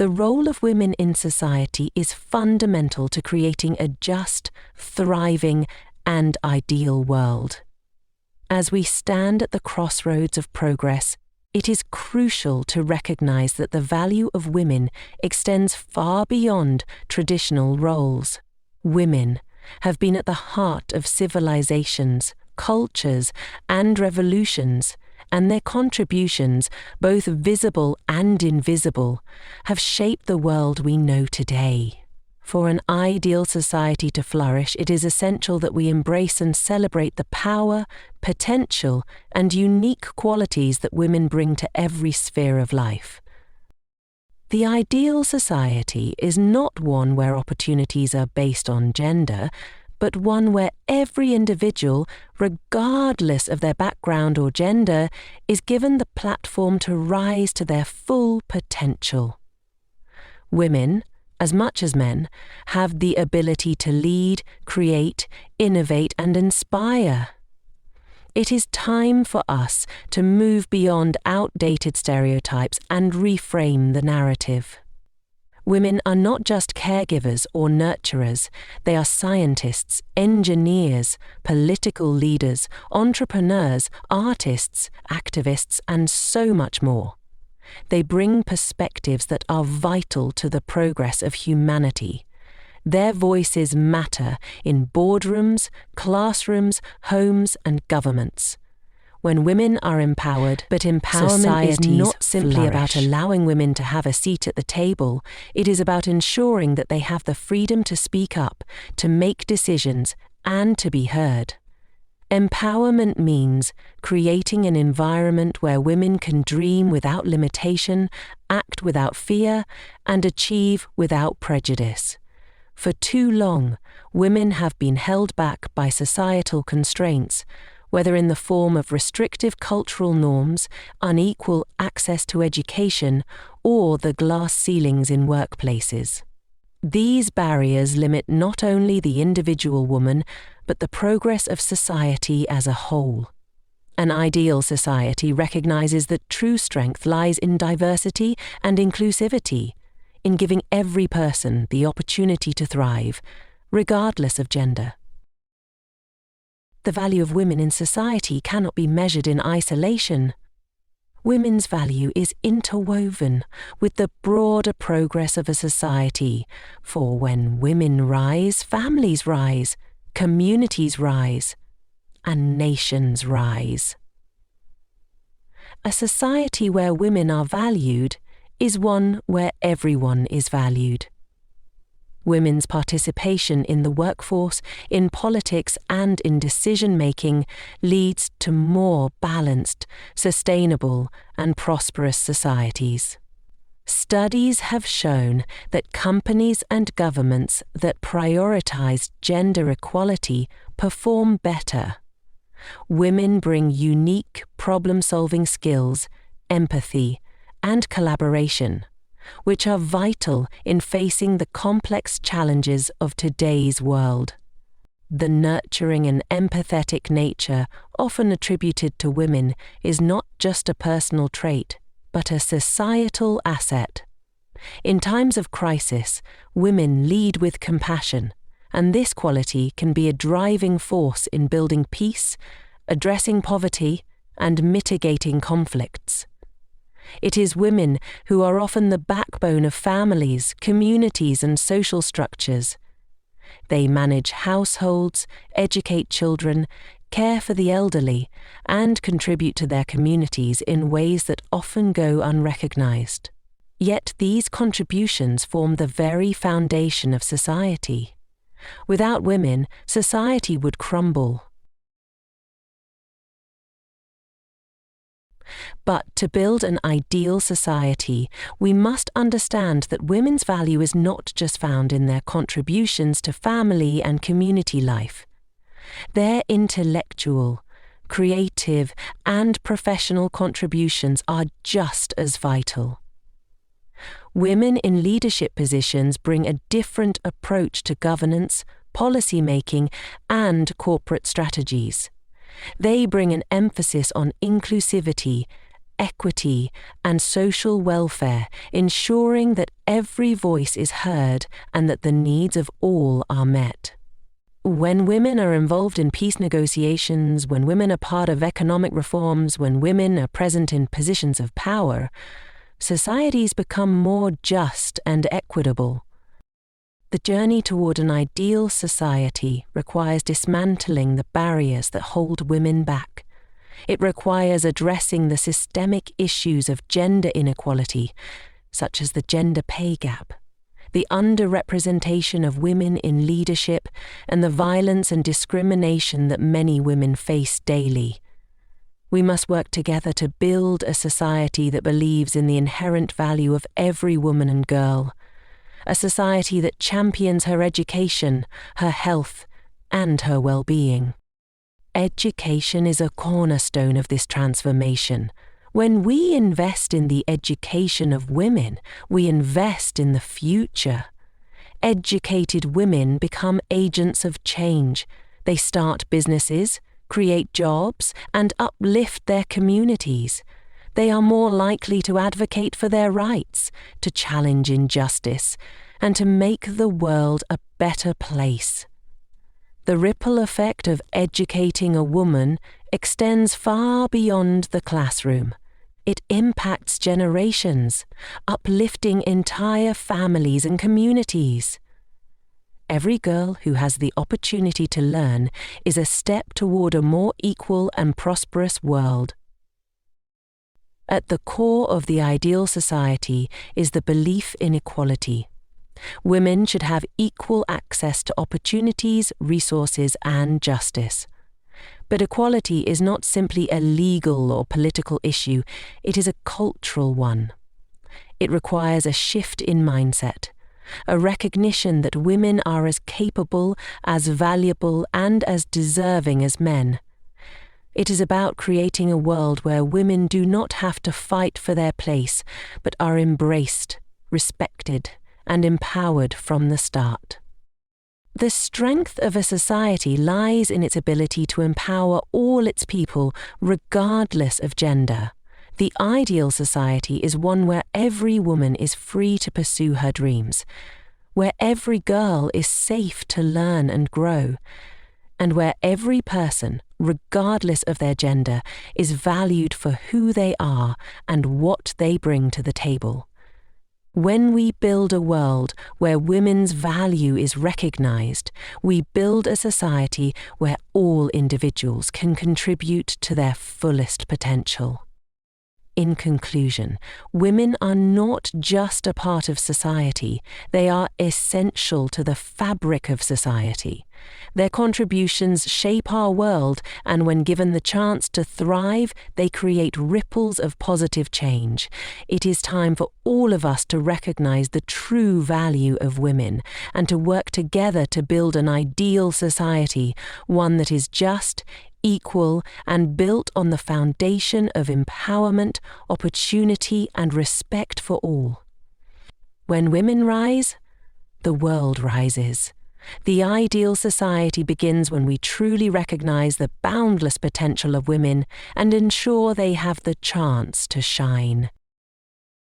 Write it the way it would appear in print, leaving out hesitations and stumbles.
the role of women in society is fundamental to creating a just, thriving, and ideal world. As we stand at the crossroads of progress, it is crucial to recognize that the value of women extends far beyond traditional roles. Women have been at the heart of civilizations, cultures, and revolutions, and their contributions, both visible and invisible, have shaped the world we know today. For an ideal society to flourish, it is essential that we embrace and celebrate the power, potential, and unique qualities that women bring to every sphere of life. The ideal society is not one where opportunities are based on gender, but one where every individual, regardless of their background or gender, is given the platform to rise to their full potential. Women, as much as men, have the ability to lead, create, innovate, and inspire. It is time for us to move beyond outdated stereotypes and reframe the narrative. Women are not just caregivers or nurturers, they are scientists, engineers, political leaders, entrepreneurs, artists, activists, and so much more. They bring perspectives that are vital to the progress of humanity. Their voices matter in boardrooms, classrooms, homes, and governments. When women are empowered, but empowerment is not simply about allowing women to have a seat at the table, it is about ensuring that they have the freedom to speak up, to make decisions, and to be heard. Empowerment means creating an environment where women can dream without limitation, act without fear, and achieve without prejudice. For too long, women have been held back by societal constraints, whether in the form of restrictive cultural norms, unequal access to education, or the glass ceilings in workplaces. These barriers limit not only the individual woman, but the progress of society as a whole. An ideal society recognizes that true strength lies in diversity and inclusivity, in giving every person the opportunity to thrive, regardless of gender. The value of women in society cannot be measured in isolation. Women's value is interwoven with the broader progress of a society, for when women rise, families rise, communities rise, and nations rise. A society where women are valued is one where everyone is valued. Women's participation in the workforce, in politics, and in decision-making leads to more balanced, sustainable, and prosperous societies. Studies have shown that companies and governments that prioritize gender equality perform better. Women bring unique problem-solving skills, empathy, and collaboration, which are vital in facing the complex challenges of today's world. The nurturing and empathetic nature often attributed to women is not just a personal trait, but a societal asset. In times of crisis, women lead with compassion, and this quality can be a driving force in building peace, addressing poverty, and mitigating conflicts. It is women who are often the backbone of families, communities, and social structures. They manage households, educate children, care for the elderly, and contribute to their communities in ways that often go unrecognized. Yet these contributions form the very foundation of society. Without women, society would crumble. But to build an ideal society, we must understand that women's value is not just found in their contributions to family and community life. Their intellectual, creative, and professional contributions are just as vital. Women in leadership positions bring a different approach to governance, policy making, and corporate strategies. They bring an emphasis on inclusivity, equity, and social welfare, ensuring that every voice is heard and that the needs of all are met. When women are involved in peace negotiations, when women are part of economic reforms, when women are present in positions of power, societies become more just and equitable. The journey toward an ideal society requires dismantling the barriers that hold women back. It requires addressing the systemic issues of gender inequality, such as the gender pay gap, the underrepresentation of women in leadership, and the violence and discrimination that many women face daily. We must work together to build a society that believes in the inherent value of every woman and girl, a society that champions her education, her health, and her well-being. Education is a cornerstone of this transformation. When we invest in the education of women, we invest in the future. Educated women become agents of change. They start businesses, create jobs, and uplift their communities. They are more likely to advocate for their rights, to challenge injustice, and to make the world a better place. The ripple effect of educating a woman extends far beyond the classroom. It impacts generations, uplifting entire families and communities. Every girl who has the opportunity to learn is a step toward a more equal and prosperous world. At the core of the ideal society is the belief in equality. Women should have equal access to opportunities, resources, and justice. But equality is not simply a legal or political issue, it is a cultural one. It requires a shift in mindset, a recognition that women are as capable, as valuable, and as deserving as men. It is about creating a world where women do not have to fight for their place, but are embraced, respected, and empowered from the start. The strength of a society lies in its ability to empower all its people, regardless of gender. The ideal society is one where every woman is free to pursue her dreams, where every girl is safe to learn and grow, and where every person, regardless of their gender, is valued for who they are and what they bring to the table. When we build a world where women's value is recognized, we build a society where all individuals can contribute to their fullest potential. In conclusion, women are not just a part of society, they are essential to the fabric of society. Their contributions shape our world, and when given the chance to thrive, they create ripples of positive change. It is time for all of us to recognize the true value of women and to work together to build an ideal society, one that is just, equal, and built on the foundation of empowerment, opportunity, and respect for all. When women rise, the world rises. The ideal society begins when we truly recognize the boundless potential of women and ensure they have the chance to shine.